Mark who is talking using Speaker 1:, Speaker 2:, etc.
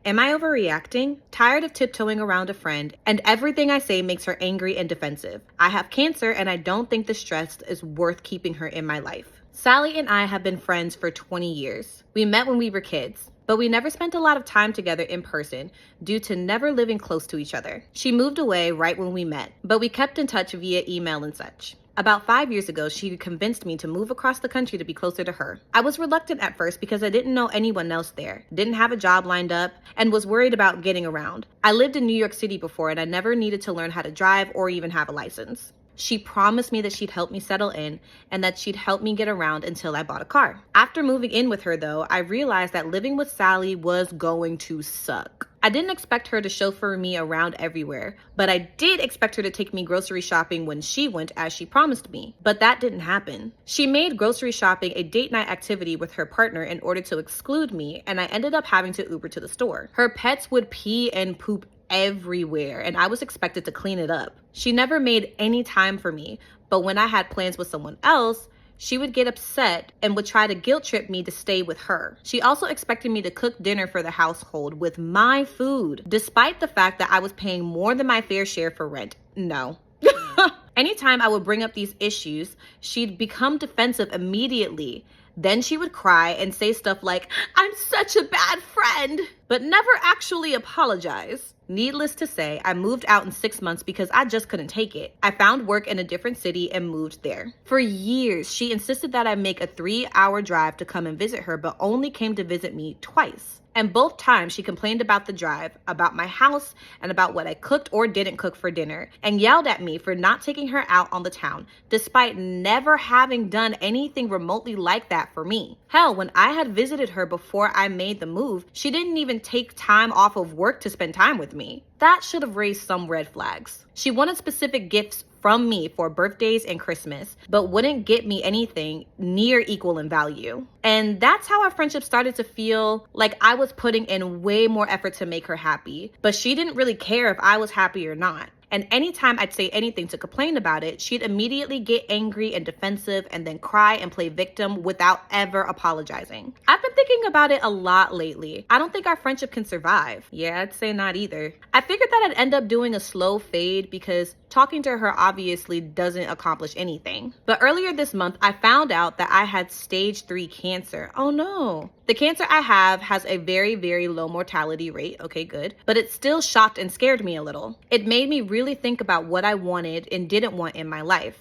Speaker 1: Am I overreacting? Tired of tiptoeing around a friend, and everything I say makes her angry and defensive. I have cancer, and I don't think the stress is worth keeping her in my life. Sally and I have been friends for 20 years. We met when we were kids, but we never spent a lot of time together in person due to never living close to each other. She moved away right when we met, but we kept in touch via email and such. About 5 years ago, she convinced me to move across the country to be closer to her. I was reluctant at first because I didn't know anyone else there, didn't have a job lined up, and was worried about getting around. I lived in New York City before and I never needed to learn how to drive or even have a license. She promised me that she'd help me settle in and that she'd help me get around until I bought a car. After moving in with her though, I realized that living with Sally was going to suck. I didn't expect her to chauffeur me around everywhere, but I did expect her to take me grocery shopping when she went as she promised me. But that didn't happen. She made grocery shopping a date night activity with her partner in order to exclude me, and I ended up having to Uber to the store. Her pets would pee and poop everywhere, and I was expected to clean it up. She never made any time for me, but when I had plans with someone else, she would get upset and would try to guilt trip me to stay with her. She also expected me to cook dinner for the household with my food, despite the fact that I was paying more than my fair share for rent. No. Anytime I would bring up these issues, she'd become defensive immediately. Then she would cry and say stuff like, "I'm such a bad friend," but never actually apologize. Needless to say, I moved out in 6 months because I just couldn't take it. I found work in a different city and moved there. For years, she insisted that I make a 3-hour drive to come and visit her, but only came to visit me twice. And both times she complained about the drive, about my house, and about what I cooked or didn't cook for dinner, and yelled at me for not taking her out on the town, despite never having done anything remotely like that for me. Hell, when I had visited her before I made the move, she didn't even take time off of work to spend time with me. That should have raised some red flags. She wanted specific gifts from me for birthdays and Christmas, but wouldn't get me anything near equal in value. And that's how our friendship started to feel like I was putting in way more effort to make her happy, but she didn't really care if I was happy or not. And anytime I'd say anything to complain about it, she'd immediately get angry and defensive and then cry and play victim without ever apologizing. I've been thinking about it a lot lately. I don't think our friendship can survive. Yeah, I'd say not either. I figured that I'd end up doing a slow fade because talking to her obviously doesn't accomplish anything. But earlier this month, I found out that I had stage 3 cancer. Oh no. The cancer I have has a very, very low mortality rate. Okay, good. But it still shocked and scared me a little. It made me really think about what I wanted and didn't want in my life.